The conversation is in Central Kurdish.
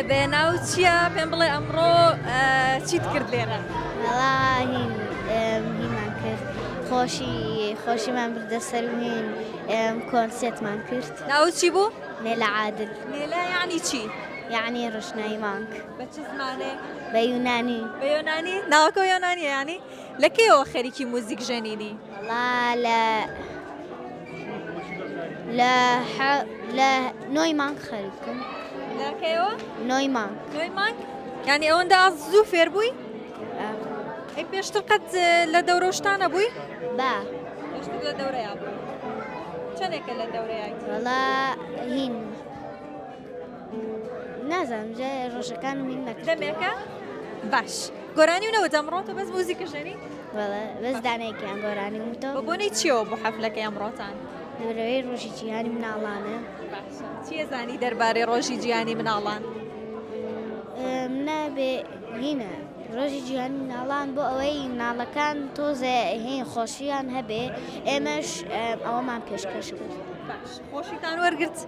بێناو چییە پێم بڵێ ئەمڕۆ چیت کرد لێرە؟ والله هینمان کرد خۆشیمان بردە سەر و هین کۆنسێتمان کرد ناو چی بوو؟ نێلە عادل نێلا یعنی چی؟ یعنی ڕشنایی مانک بە چ زمانێ؟ بە یونانی بە یۆنانی؟ ناوەکە یۆنانیە ینی؟ لە کێوە خەریکی موزیک ژەنینی؟ والله لە نۆی مانک خەریکم لە کێوە؟ نۆی مانک نۆی مانگ؟ یعنی ئەوەندە زوو فێر بووی؟ ئەی پێشتر قەت لە دەورە شتانە بووی؟ با پێشتر لە دەورەیە بووی. چەندێکە لە دەورەیەیت؟ والله هین نازانم جا ڕۆژەکانم هین نەکرد دەمێکە؟ باش. گۆرانی ونەوە ئەمڕۆ تۆ بەس موزیکە ژەنی؟ والله بەس دانەیەکیان گۆرانی بە وتەوە بۆنەی چیەوە بۆ حەفلەکەی ئەمڕۆتان؟ دەورەوەی ڕۆژی جیهانی مناڵانە باشە. چیە زانی دەربارەی ڕۆژی جیهانی مناڵان؟ نابێ هینە ڕۆژی جیهانی مناڵان بۆ ئەوەی مناڵەکان تۆزێ هین خۆشییان هەبێ ئێمەش ئەوەمان پێشکەش کرد باش. خۆشیتان وەرگرت؟